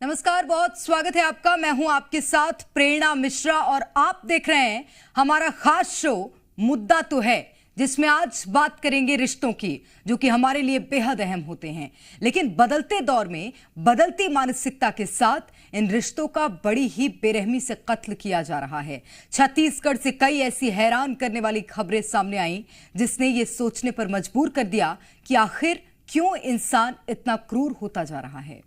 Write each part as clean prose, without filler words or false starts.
नमस्कार, बहुत स्वागत है आपका। मैं हूं आपके साथ प्रेरणा मिश्रा और आप देख रहे हैं हमारा खास शो मुद्दा तो है, जिसमें आज बात करेंगे रिश्तों की, जो कि हमारे लिए बेहद अहम होते हैं। लेकिन बदलते दौर में बदलती मानसिकता के साथ इन रिश्तों का बड़ी ही बेरहमी से कत्ल किया जा रहा है। छत्तीसगढ़ से कई ऐसी हैरान करने वाली खबरें सामने आई जिसने ये सोचने पर मजबूर कर दिया कि आखिर क्यों इंसान इतना क्रूर होता जा रहा है।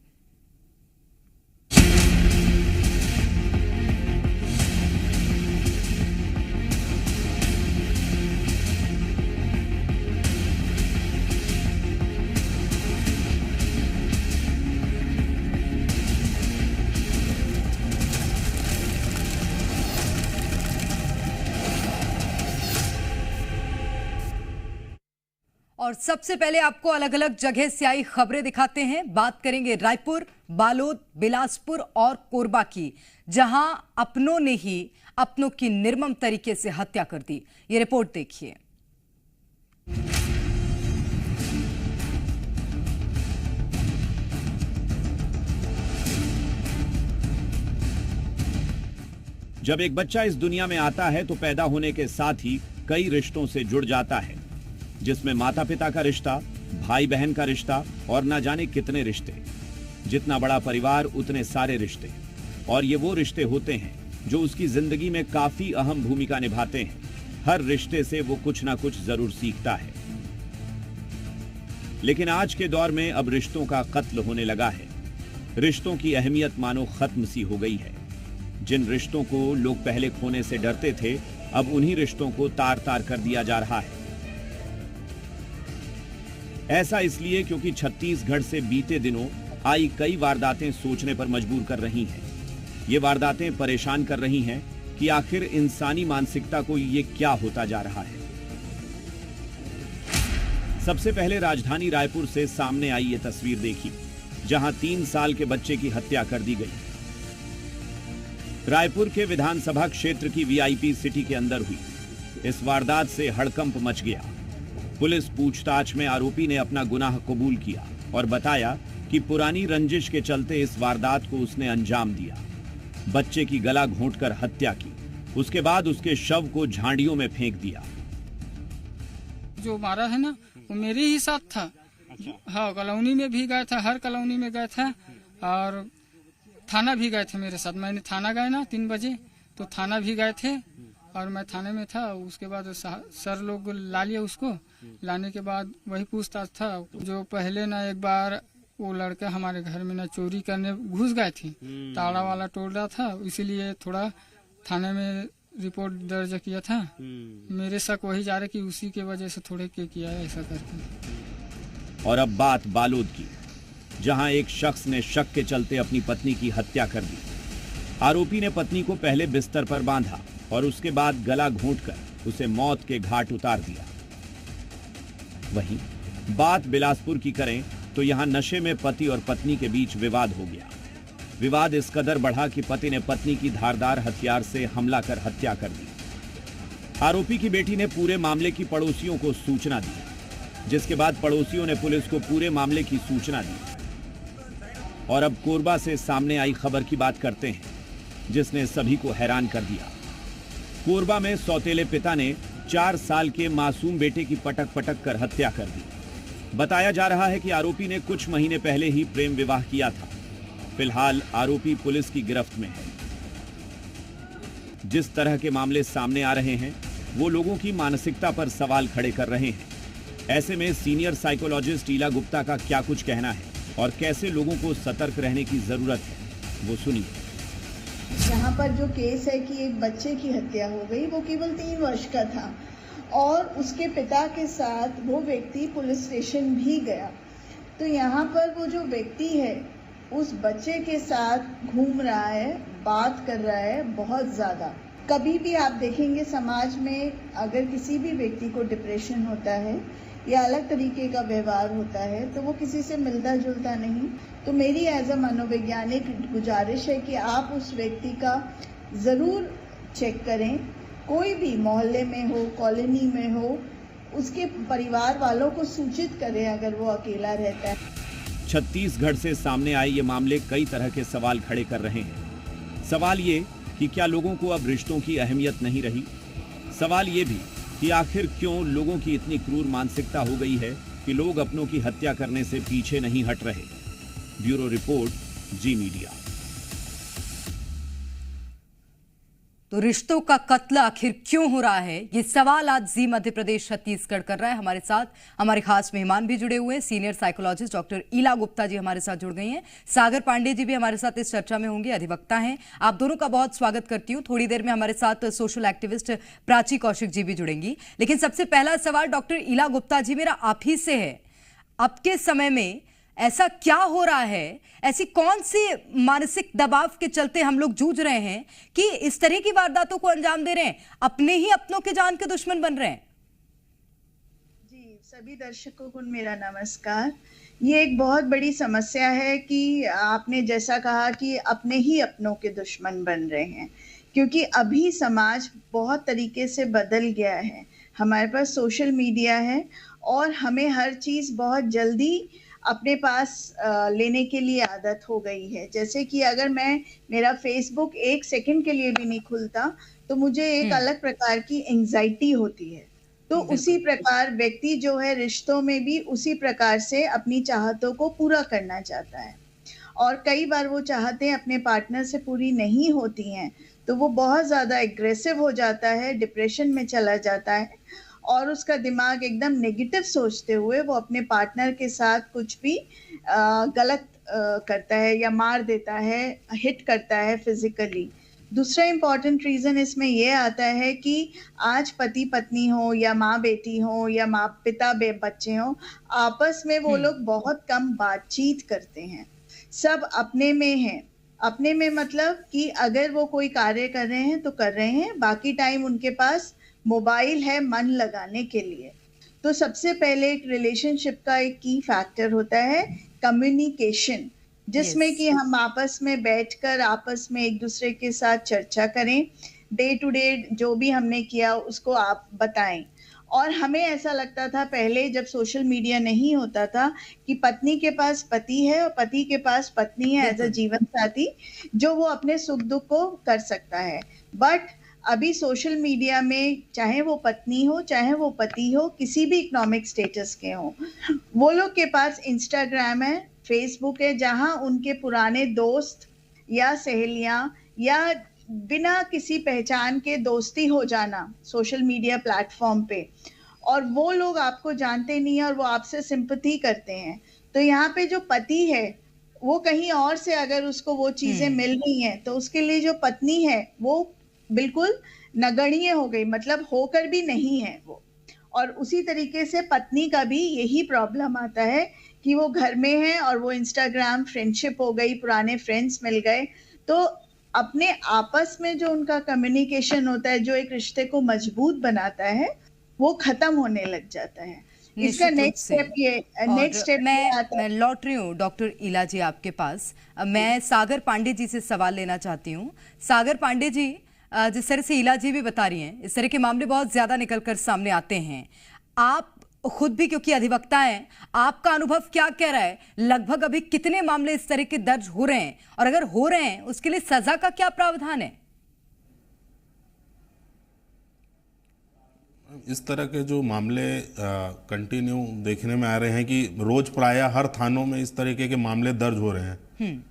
और सबसे पहले आपको अलग अलग जगह से आई खबरें दिखाते हैं। बात करेंगे रायपुर, बालोद, बिलासपुर और कोरबा की, जहां अपनों ने ही अपनों की निर्मम तरीके से हत्या कर दी। ये रिपोर्ट देखिए। जब एक बच्चा इस दुनिया में आता है तो पैदा होने के साथ ही कई रिश्तों से जुड़ जाता है, जिसमें माता पिता का रिश्ता, भाई बहन का रिश्ता और ना जाने कितने रिश्ते। जितना बड़ा परिवार उतने सारे रिश्ते, और ये वो रिश्ते होते हैं जो उसकी जिंदगी में काफी अहम भूमिका निभाते हैं। हर रिश्ते से वो कुछ ना कुछ जरूर सीखता है। लेकिन आज के दौर में अब रिश्तों का कत्ल होने लगा है। रिश्तों की अहमियत मानो खत्म सी हो गई है। जिन रिश्तों को लोग पहले खोने से डरते थे, अब उन्हीं रिश्तों को तार तार कर दिया जा रहा है। ऐसा इसलिए क्योंकि छत्तीसगढ़ से बीते दिनों आई कई वारदातें सोचने पर मजबूर कर रही हैं। ये वारदातें परेशान कर रही हैं कि आखिर इंसानी मानसिकता को ये क्या होता जा रहा है। सबसे पहले राजधानी रायपुर से सामने आई ये तस्वीर देखी, जहां 3 साल के बच्चे की हत्या कर दी गई। रायपुर के विधानसभा क्षेत्र की वीआईपी सिटी के अंदर हुई इस वारदात से हड़कंप मच गया। पुलिस पूछताछ में आरोपी ने अपना गुनाह कबूल किया और बताया कि पुरानी रंजिश के चलते इस वारदात को उसने अंजाम दिया। बच्चे की गला घोंटकर हत्या की, उसके बाद उसके शव को झाड़ियों में फेंक दिया। जो मारा है ना, वो मेरे ही साथ था। हाँ, कॉलोनी में भी गए थे, हर कॉलोनी में गए थे और थाना भी गए थे मेरे साथ। मैंने थाना गए ना 3 बजे, तो थाना भी गए थे और मैं थाने में था। उसके बाद सर लोग ला लिया उसको। लाने के बाद वही पूछताछ था। जो पहले ना एक बार वो लड़का हमारे घर में ना चोरी करने घुस गए थे, ताला वाला तोड़ रहा था, इसीलिए थोड़ा थाने में रिपोर्ट दर्ज किया था। मेरे शक वही जा रहा कि उसी के वजह से थोड़े के किया है ऐसा करके। और अब बात बालोद की, जहां एक शख्स ने शक के चलते अपनी पत्नी की हत्या कर दी। आरोपी ने पत्नी को पहले बिस्तर पर बांधा और उसके बाद गला घोंटकर उसे मौत के घाट उतार दिया। वहीं बात बिलासपुर की करें तो यहां नशे में पति और पत्नी के बीच विवाद हो गया। विवाद इस कदर बढ़ा कि पति ने पत्नी की धारदार हथियार से हमला कर हत्या कर दी। आरोपी की बेटी ने पूरे मामले की पड़ोसियों को सूचना दी, जिसके बाद पड़ोसियों ने पुलिस को पूरे मामले की सूचना दी। और अब कोरबा से सामने आई खबर की बात करते हैं, जिसने सभी को हैरान कर दिया। कोरबा में सौतेले पिता ने 4 साल के मासूम बेटे की पटक पटक कर हत्या कर दी। बताया जा रहा है कि आरोपी ने कुछ महीने पहले ही प्रेम विवाह किया था। फिलहाल आरोपी पुलिस की गिरफ्त में है। जिस तरह के मामले सामने आ रहे हैं, वो लोगों की मानसिकता पर सवाल खड़े कर रहे हैं। ऐसे में सीनियर साइकोलॉजिस्ट ईला गुप्ता का क्या कुछ कहना है और कैसे लोगों को सतर्क रहने की जरूरत है, वो सुनिए। यहाँ पर जो केस है कि एक बच्चे की हत्या हो गई, वो केवल 3 वर्ष का था और उसके पिता के साथ वो व्यक्ति पुलिस स्टेशन भी गया। तो यहाँ पर वो जो व्यक्ति है उस बच्चे के साथ घूम रहा है, बात कर रहा है बहुत ज़्यादा। कभी भी आप देखेंगे समाज में अगर किसी भी व्यक्ति को डिप्रेशन होता है या अलग तरीके का व्यवहार होता है तो वो किसी से मिलता जुलता नहीं। तो मेरी एज अ मनोवैज्ञानिक गुजारिश है कि आप उस व्यक्ति का ज़रूर चेक करें। कोई भी मोहल्ले में हो, कॉलोनी में हो, उसके परिवार वालों को सूचित करें अगर वो अकेला रहता है। छत्तीसगढ़ से सामने आए ये मामले कई तरह के सवाल खड़े कर रहे हैं। सवाल ये कि क्या लोगों को अब रिश्तों की अहमियत नहीं रही? सवाल ये भी कि आखिर क्यों लोगों की इतनी क्रूर मानसिकता हो गई है कि लोग अपनों की हत्या करने से पीछे नहीं हट रहे। ब्यूरो रिपोर्ट, जी मीडिया। तो रिश्तों का कत्ल आखिर क्यों हो रहा है, ये सवाल आज जी मध्य प्रदेश छत्तीसगढ़ कर रहा है। हमारे साथ हमारे खास मेहमान भी जुड़े हुए हैं। सीनियर साइकोलॉजिस्ट डॉक्टर ईला गुप्ता जी हमारे साथ जुड़ गई हैं। सागर पांडे जी भी हमारे साथ इस चर्चा में होंगे, अधिवक्ता हैं। आप दोनों का बहुत स्वागत करती हूँ। थोड़ी देर में हमारे साथ सोशल एक्टिविस्ट प्राची कौशिक जी भी जुड़ेंगी। लेकिन सबसे पहला सवाल डॉक्टर ईला गुप्ता जी मेरा आप ही से है। अब के समय में ऐसा क्या हो रहा है, ऐसी कौन सी मानसिक दबाव के चलते हम लोग जूझ रहे हैं कि इस तरह की वारदातों को अंजाम दे रहे हैं, अपने ही अपनों के जान के दुश्मन बन रहे हैं? जी, सभी दर्शकों को मेरा नमस्कार। ये एक बहुत बड़ी समस्या है कि आपने जैसा कहा कि अपने ही अपनों के दुश्मन बन रहे हैं, क्योंकि अभी समाज बहुत तरीके से बदल गया है। हमारे पास सोशल मीडिया है और हमें हर चीज़ बहुत जल्दी अपने पास लेने के लिए आदत हो गई है। जैसे कि अगर मेरा फेसबुक 1 सेकंड के लिए भी नहीं खुलता तो मुझे एक अलग प्रकार की एंजाइटी होती है। तो उसी प्रकार व्यक्ति जो है रिश्तों में भी उसी प्रकार से अपनी चाहतों को पूरा करना चाहता है, और कई बार वो चाहतें अपने पार्टनर से पूरी नहीं होती हैं तो वो बहुत ज़्यादा एग्रेसिव हो जाता है, डिप्रेशन में चला जाता है और उसका दिमाग एकदम नेगेटिव सोचते हुए वो अपने पार्टनर के साथ कुछ भी गलत करता है या मार देता है, हिट करता है फिजिकली। दूसरा इम्पॉर्टेंट रीज़न इसमें ये आता है कि आज पति पत्नी हो या माँ बेटी हो या माँ पिता बच्चे हो, आपस में वो लोग बहुत कम बातचीत करते हैं, सब अपने में हैं। अपने में मतलब कि अगर वो कोई कार्य कर रहे हैं तो कर रहे हैं, बाकी टाइम उनके पास मोबाइल है मन लगाने के लिए। तो सबसे पहले एक रिलेशनशिप का एक की फैक्टर होता है कम्युनिकेशन, जिसमें कि हम आपस में बैठकर आपस में एक दूसरे के साथ चर्चा करें, डे टू डे जो भी हमने किया उसको आप बताएं। और हमें ऐसा लगता था पहले जब सोशल मीडिया नहीं होता था कि पत्नी के पास पति है और पति के पास पत्नी है एज अ जीवन साथी, जो वो अपने सुख दुख को कर सकता है। बट अभी सोशल मीडिया में चाहे वो पत्नी हो चाहे वो पति हो, किसी भी इकोनॉमिक स्टेटस के हो, वो लोग के पास इंस्टाग्राम है, फेसबुक है, जहां उनके पुराने दोस्त या सहेलियां या बिना किसी पहचान के दोस्ती हो जाना सोशल मीडिया प्लेटफॉर्म पे, और वो लोग आपको जानते नहीं है और वो आपसे सिंपैथी करते हैं। तो यहाँ पे जो पति है वो कहीं और से अगर उसको वो चीजें मिल रही हैं तो उसके लिए जो पत्नी है वो बिल्कुल नगण्य हो गई, मतलब होकर भी नहीं है वो। और उसी तरीके से पत्नी का भी यही प्रॉब्लम आता है कि वो घर में है और वो इंस्टाग्राम फ्रेंडशिप हो गई, पुराने फ्रेंड्स मिल गए, तो अपने आपस में जो उनका कम्युनिकेशन होता है जो एक रिश्ते को मजबूत बनाता है वो खत्म होने लग जाता है। इसका नेक्स्ट स्टेप मैं लौट रही हूँ डॉक्टर ईला जी आपके पास। मैं सागर पांडे जी से सवाल लेना चाहती हूँ। सागर पांडे जी, जिस तरह से ईला जी भी बता रही हैं, इस तरह के मामले बहुत ज्यादा निकलकर सामने आते हैं। आप खुद भी क्योंकि अधिवक्ता हैं, आपका अनुभव क्या कह रहा है? लगभग अभी कितने मामले इस तरह के दर्ज हो रहे हैं, और अगर हो रहे हैं उसके लिए सजा का क्या प्रावधान है? इस तरह के जो मामले कंटिन्यू देखने में आ रहे हैं कि रोज प्रायः हर थानों में इस तरीके के मामले दर्ज हो रहे हैं।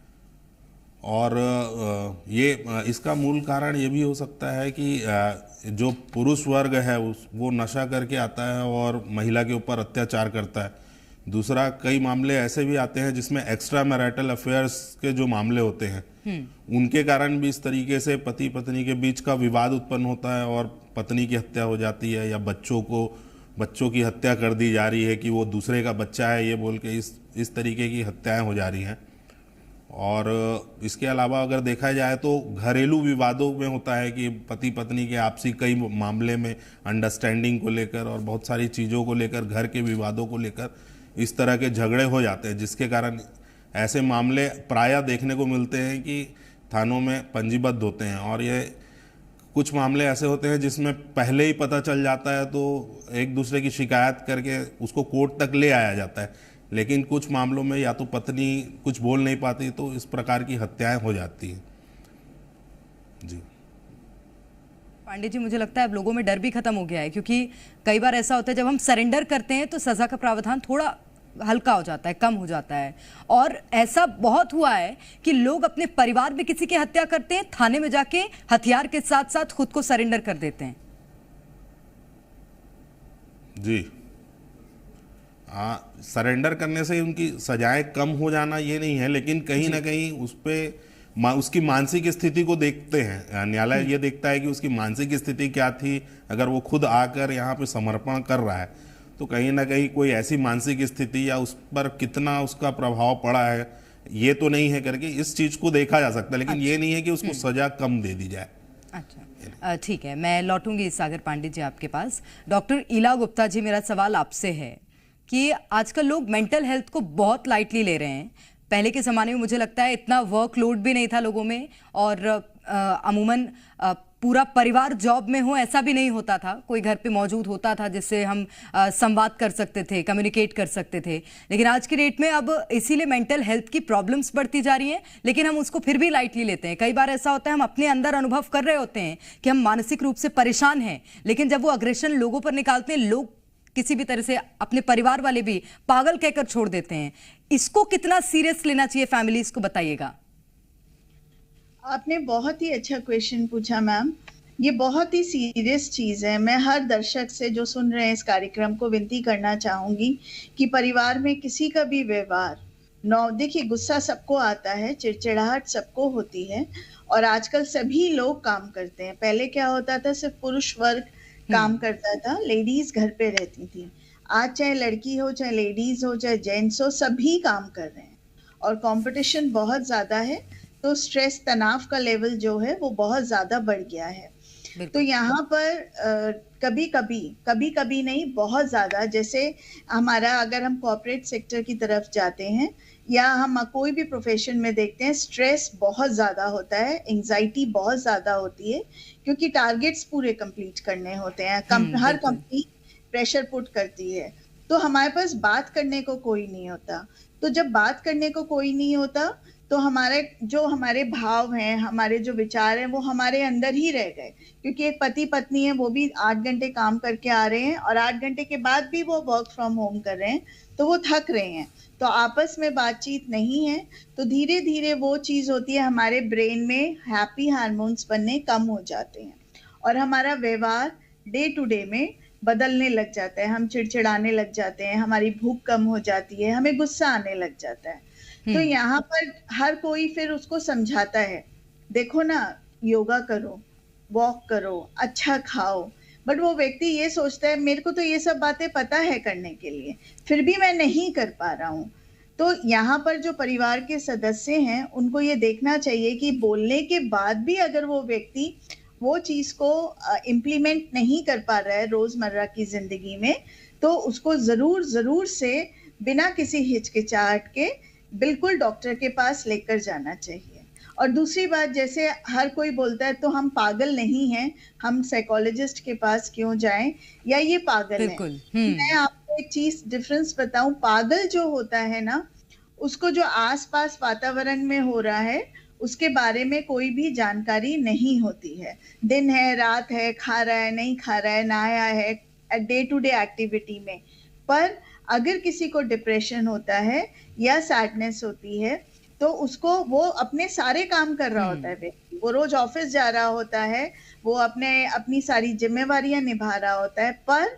और ये इसका मूल कारण ये भी हो सकता है कि जो पुरुष वर्ग है वो नशा करके आता है और महिला के ऊपर अत्याचार करता है। दूसरा, कई मामले ऐसे भी आते हैं जिसमें एक्स्ट्रा मैरिटल अफेयर्स के जो मामले होते हैं उनके कारण भी इस तरीके से पति पत्नी के बीच का विवाद उत्पन्न होता है और पत्नी की हत्या हो जाती है, या बच्चों की हत्या कर दी जा रही है कि वो दूसरे का बच्चा है ये बोल के इस तरीके की हत्याएं हो जा रही हैं। और इसके अलावा अगर देखा जाए तो घरेलू विवादों में होता है कि पति पत्नी के आपसी कई मामले में अंडरस्टैंडिंग को लेकर और बहुत सारी चीज़ों को लेकर, घर के विवादों को लेकर इस तरह के झगड़े हो जाते हैं, जिसके कारण ऐसे मामले प्रायः देखने को मिलते हैं कि थानों में पंजीबद्ध होते हैं। और ये कुछ मामले ऐसे होते हैं जिसमें पहले ही पता चल जाता है तो एक दूसरे की शिकायत करके उसको कोर्ट तक ले आया जाता है। लेकिन कुछ मामलों में या तो पत्नी कुछ बोल नहीं पाती तो इस प्रकार की हत्याएं हो जाती हैं। जी पांडे जी, मुझे लगता है अब लोगों में डर भी खत्म हो गया है, क्योंकि कई बार ऐसा होता है जब हम सरेंडर करते हैं तो सजा का प्रावधान थोड़ा हल्का हो जाता है, कम हो जाता है। और ऐसा बहुत हुआ है कि लोग अपने परिवार में किसी की हत्या करते हैं, थाने में जाके हथियार के साथ साथ खुद को सरेंडर कर देते हैं। जी सरेंडर करने से उनकी सजाएं कम हो जाना ये नहीं है, लेकिन कहीं ना कहीं उस पे उसकी मानसिक स्थिति को देखते हैं। न्यायालय ये देखता है कि उसकी मानसिक स्थिति क्या थी। अगर वो खुद आकर यहाँ पे समर्पण कर रहा है तो कहीं ना कहीं कोई ऐसी मानसिक स्थिति या उस पर कितना उसका प्रभाव पड़ा है ये तो नहीं है करके इस चीज को देखा जा सकता है, लेकिन ये नहीं है कि उसको सजा कम दे दी जाए। अच्छा, ठीक है, मैं लौटूंगी सागर पांडे जी आपके पास। डॉक्टर ईला गुप्ता जी, मेरा सवाल आपसे है कि आजकल लोग मेंटल हेल्थ को बहुत लाइटली ले रहे हैं। पहले के ज़माने में मुझे लगता है इतना वर्कलोड भी नहीं था लोगों में, और अमूमन पूरा परिवार जॉब में हो ऐसा भी नहीं होता था, कोई घर पे मौजूद होता था जिससे हम संवाद कर सकते थे, कम्युनिकेट कर सकते थे। लेकिन आज की डेट में अब इसीलिए मेंटल हेल्थ की प्रॉब्लम्स बढ़ती जा रही हैं, लेकिन हम उसको फिर भी लाइटली लेते हैं। कई बार ऐसा होता है हम अपने अंदर अनुभव कर रहे होते हैं कि हम मानसिक रूप से परेशान हैं, लेकिन जब वो अग्रेशन लोगों पर निकालते हैं, लोग किसी भी तरह से अपने परिवार वाले भी पागल कहकर छोड़ देते हैं। इसको कितना सीरियस लेना चाहिए फैमिलीज को, बताइएगा। आपने बहुत ही अच्छा क्वेश्चन पूछा मैम। ये बहुत ही सीरियस चीज है। मैं हर दर्शक से जो सुन रहे हैं इस कार्यक्रम को विनती करना चाहूंगी कि परिवार में किसी का भी व्यवहार देखिए, गुस्सा सबको आता है, चिड़चिड़ाहट सबको होती है, और आजकल सभी लोग काम करते हैं। पहले क्या होता था, सिर्फ पुरुष वर्ग काम करता था, लेडीज घर पे रहती थी। आज चाहे लड़की हो, चाहे लेडीज हो, चाहे जेंट्स हो, सभी काम कर रहे हैं, और कंपटीशन बहुत ज्यादा है, तो स्ट्रेस, तनाव का लेवल जो है वो बहुत ज्यादा बढ़ गया है। तो यहाँ पर कभी कभी नहीं, बहुत ज्यादा, जैसे हमारा अगर हम कॉर्पोरेट सेक्टर की तरफ जाते हैं या हम कोई भी प्रोफेशन में देखते हैं, स्ट्रेस बहुत ज्यादा होता है, एंजाइटी बहुत ज्यादा होती है, क्योंकि टारगेट्स पूरे कंप्लीट करने होते हैं। हर कंपनी प्रेशर पुट करती है, तो हमारे पास बात करने को कोई नहीं होता। तो जब बात करने को कोई नहीं होता तो हमारे भाव हैं, हमारे जो विचार हैं, वो हमारे अंदर ही रह गए। क्योंकि एक पति पत्नी है, वो भी 8 घंटे काम करके आ रहे हैं, और 8 घंटे के बाद भी वो वर्क फ्रॉम होम कर रहे हैं, तो वो थक रहे हैं, तो आपस में बातचीत नहीं है, तो धीरे धीरे वो चीज होती है, हमारे ब्रेन में हैप्पी हार्मोन्स बनने कम हो जाते हैं, और हमारा व्यवहार डे टू डे में बदलने लग जाता है। हम चिड़चिड़ाने लग जाते हैं, हमारी भूख कम हो जाती है, हमें गुस्सा आने लग जाता है। तो यहाँ पर हर कोई फिर उसको समझाता है, देखो ना, योगा करो, वॉक करो, अच्छा खाओ, बट वो व्यक्ति ये सोचता है मेरे को तो ये सब बातें पता है करने के लिए, फिर भी मैं नहीं कर पा रहा हूँ। तो यहाँ पर जो परिवार के सदस्य हैं, उनको ये देखना चाहिए कि बोलने के बाद भी अगर वो व्यक्ति वो चीज को इम्प्लीमेंट नहीं कर पा रहा है रोजमर्रा की जिंदगी में, तो उसको जरूर से बिना किसी हिचकिचाहट के बिल्कुल डॉक्टर के पास लेकर जाना चाहिए। और दूसरी बात, जैसे हर कोई बोलता है तो हम पागल नहीं हैं, हम साइकोलॉजिस्ट के पास क्यों जाएं, या ये पागल है। मैं आपको एक चीज डिफरेंस बताऊं, पागल जो होता है ना, उसको जो आसपास वातावरण में हो रहा है उसके बारे में कोई भी जानकारी नहीं होती है। दिन है, रात है, खा रहा है, नहीं खा रहा है, नहाया है, डे टू डे एक्टिविटी में। पर अगर किसी को डिप्रेशन होता है या सैडनेस होती है, तो उसको, वो अपने सारे काम कर रहा होता है व्यक्ति, वो रोज ऑफिस जा रहा होता है, वो अपनी सारी जिम्मेवारियां निभा रहा होता है, पर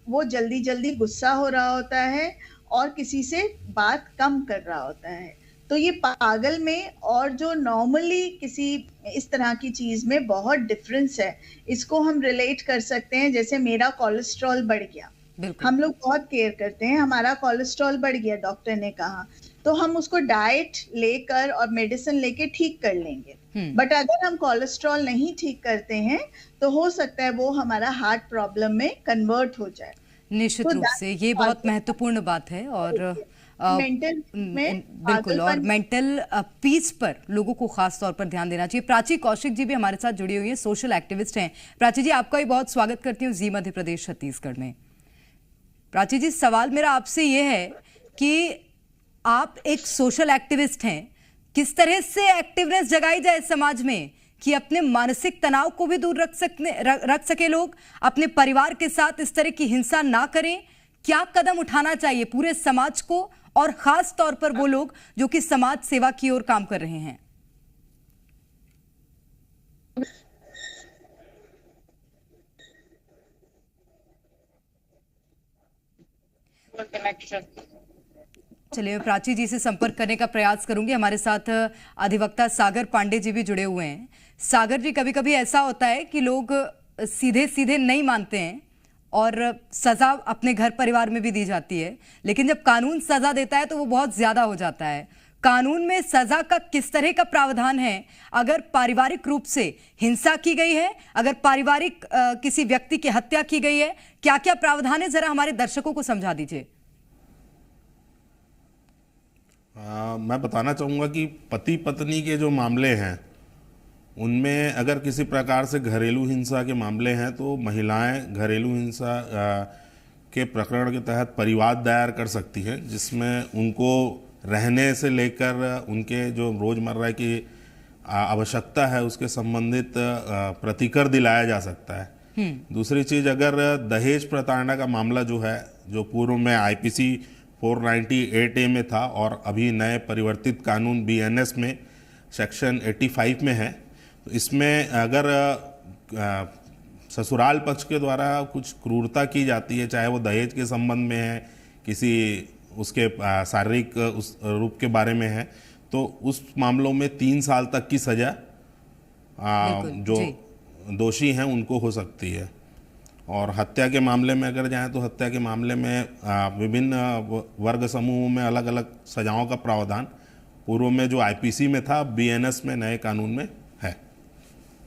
वो जल्दी गुस्सा हो रहा होता है और किसी से बात कम कर रहा होता है। तो ये पागल में और जो नॉर्मली किसी इस तरह की चीज में बहुत डिफरेंस है। इसको हम रिलेट कर सकते हैं, जैसे मेरा कोलेस्ट्रॉल बढ़ गया, हम लोग बहुत केयर करते हैं, हमारा कोलेस्ट्रॉल बढ़ गया, डॉक्टर ने कहा, तो हम उसको डाइट लेकर और मेडिसिन लेके ठीक कर लेंगे। बट अगर हम कोलेस्ट्रॉल नहीं ठीक करते हैं तो हो सकता है वो हमारा हार्ट प्रॉब्लम में कन्वर्ट हो जाए। निश्चित रूप से ये बहुत महत्वपूर्ण बात है, और मेंटल में बिल्कुल, और मेंटल पीस पर लोगों को खास तौर पर ध्यान देना चाहिए। प्राची कौशिक जी भी हमारे साथ जुड़ी हुई है, सोशल एक्टिविस्ट हैं। प्राची जी, आपका भी बहुत स्वागत करती हूँ जी मध्य प्रदेश छत्तीसगढ़ में। प्राची जी, सवाल मेरा आपसे ये है कि आप एक सोशल एक्टिविस्ट हैं, किस तरह से एक्टिवनेस जगाई जाए समाज में कि अपने मानसिक तनाव को भी दूर रख सके लोग, अपने परिवार के साथ इस तरह की हिंसा ना करें। क्या कदम उठाना चाहिए पूरे समाज को, और खास तौर पर वो लोग जो कि समाज सेवा की ओर काम कर रहे हैं? चलिए, मैं प्राची जी से संपर्क करने का प्रयास करूंगी। हमारे साथ अधिवक्ता सागर पांडे जी भी जुड़े हुए हैं। सागर जी, कभी कभी ऐसा होता है कि लोग सीधे सीधे नहीं मानते हैं और सजा अपने घर परिवार में भी दी जाती है, लेकिन जब कानून सजा देता है तो वो बहुत ज्यादा हो जाता है। कानून में सजा का किस तरह का प्रावधान है अगर पारिवारिक रूप से हिंसा की गई है, अगर पारिवारिक किसी व्यक्ति की हत्या की गई है, क्या क्या प्रावधान है, जरा हमारे दर्शकों को समझा दीजिए। मैं बताना चाहूँगा कि पति पत्नी के जो मामले हैं उनमें अगर किसी प्रकार से घरेलू हिंसा के मामले हैं तो महिलाएं घरेलू हिंसा के प्रकरण के तहत परिवाद दायर कर सकती हैं, जिसमें उनको रहने से लेकर उनके जो रोज़मर्रा की आवश्यकता है उसके संबंधित प्रतिकर दिलाया जा सकता है। दूसरी चीज़, अगर दहेज प्रताड़ना का मामला जो है, जो पूर्व में आईपीसी 498A में था और अभी नए परिवर्तित कानून बीएनएस में सेक्शन 85 में है, तो इसमें अगर ससुराल पक्ष के द्वारा कुछ क्रूरता की जाती है, चाहे वो दहेज के संबंध में है, किसी उसके शारीरिक उस रूप के बारे में है, तो उस मामलों में 3 साल तक की सजा जो दोषी हैं उनको हो सकती है। और हत्या के मामले में अगर जाएं तो हत्या के मामले में विभिन्न वर्ग समूहों में अलग अलग सजाओं का प्रावधान पूर्व में जो आईपीसी में था बीएनएस में नए कानून में है।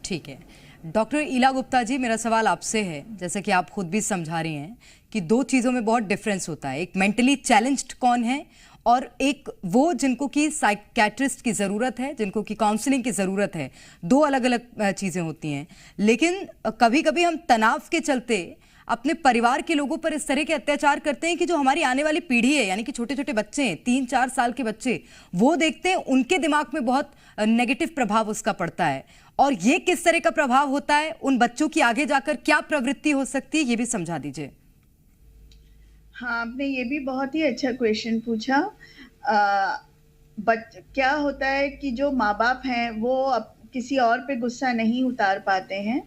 ठीक है डॉक्टर ईला गुप्ता जी, मेरा सवाल आपसे है, जैसे कि आप खुद भी समझा रही हैं कि दो चीज़ों में बहुत डिफरेंस होता है। एक मेंटली चैलेंज्ड कौन है और एक वो जिनको कि साइकियाट्रिस्ट की ज़रूरत है, जिनको कि काउंसलिंग की ज़रूरत है। दो अलग अलग चीज़ें होती हैं। लेकिन कभी कभी हम तनाव के चलते अपने परिवार के लोगों पर इस तरह के अत्याचार करते हैं कि जो हमारी आने वाली पीढ़ी है, यानी कि छोटे छोटे बच्चे हैं, 3-4 साल के बच्चे, वो देखते हैं, उनके दिमाग में बहुत नेगेटिव प्रभाव उसका पड़ता है। और ये किस तरह का प्रभाव होता है, उन बच्चों की आगे जाकर क्या प्रवृत्ति हो सकती है, ये भी समझा दीजिए। हाँ, आपने ये भी बहुत ही अच्छा क्वेश्चन पूछा। क्या होता है कि जो माँ बाप हैं वो किसी और पे गुस्सा नहीं उतार पाते हैं,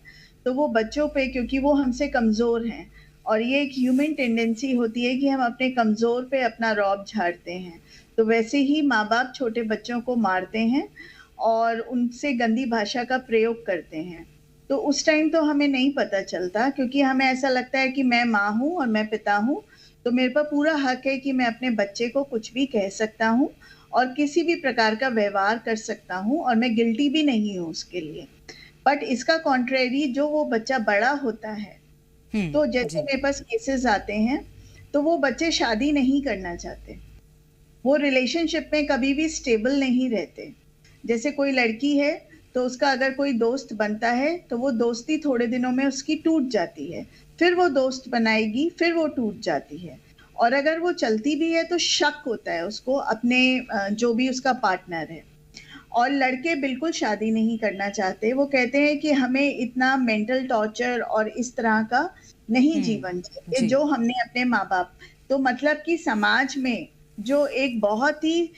तो वो बच्चों पे, क्योंकि वो हमसे कमज़ोर हैं और ये एक ह्यूमन टेंडेंसी होती है कि हम अपने कमज़ोर पे अपना रौब झाड़ते हैं, तो वैसे ही माँ बाप छोटे बच्चों को मारते हैं और उनसे गंदी भाषा का प्रयोग करते हैं। तो उस टाइम तो हमें नहीं पता चलता, क्योंकि हमें ऐसा लगता है कि मैं माँ हूँ और मैं पिता हूँ, तो मेरे पर पूरा हक है कि मैं अपने बच्चे को कुछ भी कह सकता हूँ और किसी भी प्रकार का व्यवहार कर सकता हूँ और मैं गिल्टी भी नहीं हूँ उसके लिए। बट इसका कॉन्ट्रेरी, जो वो बच्चा बड़ा होता है, तो जैसे मेरे पास केसेस आते हैं, तो वो बच्चे शादी नहीं करना चाहते, वो रिलेशनशिप में कभी भी स्टेबल नहीं रहते। जैसे कोई लड़की है तो उसका अगर कोई दोस्त बनता है तो वो दोस्ती थोड़े दिनों में उसकी टूट जाती है, फिर वो दोस्त बनाएगी, फिर वो टूट जाती है। और अगर वो चलती भी है तो शक होता है उसको अपने जो भी उसका पार्टनर है। और लड़के बिल्कुल शादी नहीं करना चाहते, वो कहते हैं कि हमें इतना मेंटल टॉर्चर और इस तरह का नहीं जीवन चाहिए जो हमने अपने माँ बाप। तो मतलब कि समाज में जो एक बहुत ही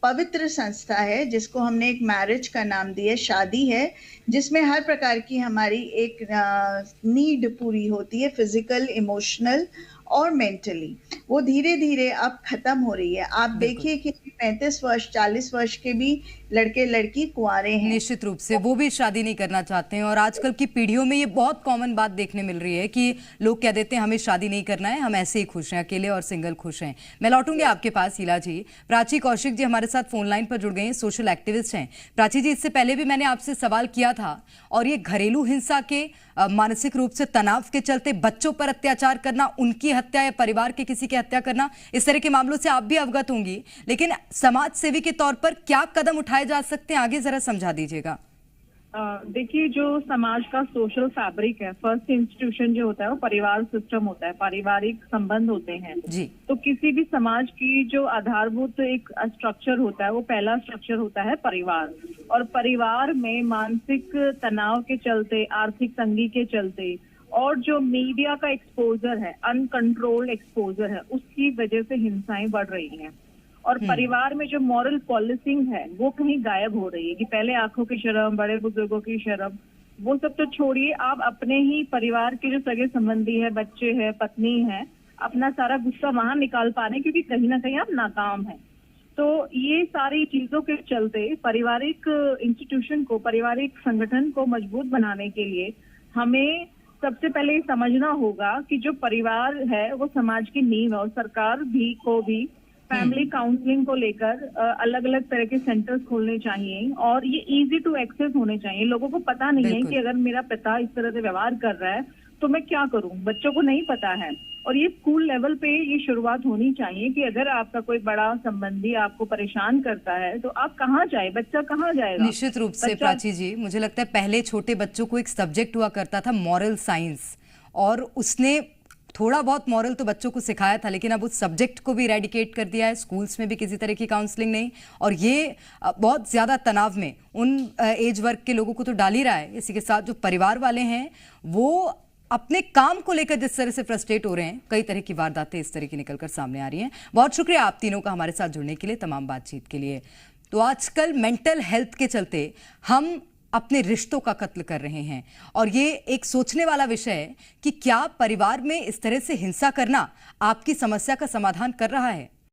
पवित्र संस्था है, जिसको हमने एक मैरिज का नाम दिया, शादी है, जिसमें हर प्रकार की हमारी एक नीड पूरी होती है, फिजिकल, इमोशनल और मेंटली, वो धीरे धीरे अब खत्म हो रही है। आप देखिए कि 35 वर्ष 40 वर्ष के भी लड़के लड़की कुंवारे हैं, निश्चित रूप से वो भी शादी नहीं करना चाहते हैं। और आजकल की पीढ़ियों में ये बहुत कॉमन बात देखने मिल रही है कि लोग कह देते हैं हमें शादी नहीं करना है, हम ऐसे ही खुश हैं, अकेले और सिंगल खुश हैं। मैं लौटूंगी आपके पास ईला जी। प्राची कौशिक जी हमारे साथ फोन लाइन पर जुड़ गए हैं, सोशल एक्टिविस्ट हैं। प्राची जी, इससे पहले भी मैंने आपसे सवाल किया था, और ये घरेलू हिंसा के मानसिक रूप से तनाव के चलते बच्चों पर अत्याचार करना, उनकी हत्या या परिवार के किसी की हत्या करना, इस तरह के मामलों से आप भी अवगत होंगी, लेकिन समाज सेवी के तौर पर क्या कदम उठाए जा सकते हैं, आगे जरा समझा दीजिएगा। देखिए, जो समाज का सोशल फैब्रिक है, फर्स्ट इंस्टीट्यूशन जो होता है वो परिवार सिस्टम होता है, पारिवारिक संबंध होते हैं। जी। तो किसी भी समाज की जो आधारभूत एक स्ट्रक्चर होता है, वो पहला स्ट्रक्चर होता है परिवार। और परिवार में मानसिक तनाव के चलते, आर्थिक तंगी के चलते और जो मीडिया का एक्सपोजर है, अनकंट्रोल्ड एक्सपोजर है, उसकी वजह से हिंसाएं बढ़ रही हैं। और परिवार में जो मॉरल पॉलिसिंग है वो कहीं गायब हो रही है कि पहले आंखों की शर्म, बड़े बुजुर्गों की शर्म, वो सब तो छोड़िए, आप अपने ही परिवार के जो सगे संबंधी है, बच्चे हैं, पत्नी है, अपना सारा गुस्सा वहां निकाल पा रहे हैं क्योंकि कहीं ना कहीं आप नाकाम हैं। तो ये सारी चीजों के चलते पारिवारिक इंस्टीट्यूशन को, पारिवारिक संगठन को मजबूत बनाने के लिए हमें सबसे पहले समझना होगा कि जो परिवार है वो समाज की नींव है। और सरकार को भी फैमिली काउंसलिंग को लेकर अलग अलग तरह के सेंटर्स खोलने चाहिए और ये इजी टू एक्सेस होने चाहिए। लोगों को पता नहीं है कि अगर मेरा पिता इस तरह से व्यवहार कर रहा है तो मैं क्या करूं, बच्चों को नहीं पता है। और ये स्कूल लेवल पे ये शुरुआत होनी चाहिए कि अगर आपका कोई बड़ा संबंधी आपको परेशान करता है तो आप कहाँ जाए, बच्चा कहाँ जाएगा। निश्चित रूप से प्राची जी, मुझे लगता है पहले छोटे बच्चों को एक सब्जेक्ट हुआ करता था मॉरल साइंस, और उसने थोड़ा बहुत मॉरल तो बच्चों को सिखाया था, लेकिन अब उस सब्जेक्ट को भी इरेडिकेट कर दिया है। स्कूल्स में भी किसी तरह की काउंसलिंग नहीं, और ये बहुत ज़्यादा तनाव में उन एज वर्ग के लोगों को तो डाल ही रहा है। इसी के साथ जो परिवार वाले हैं वो अपने काम को लेकर जिस तरह से फ्रस्ट्रेट हो रहे हैं, कई तरह की वारदातें इस तरह की निकलकर सामने आ रही हैं। बहुत शुक्रिया आप तीनों का हमारे साथ जुड़ने के लिए, तमाम बातचीत के लिए। तो आजकल मेंटल हेल्थ के चलते हम अपने रिश्तों का कत्ल कर रहे हैं, और ये एक सोचने वाला विषय है कि क्या परिवार में इस तरह से हिंसा करना आपकी समस्या का समाधान कर रहा है।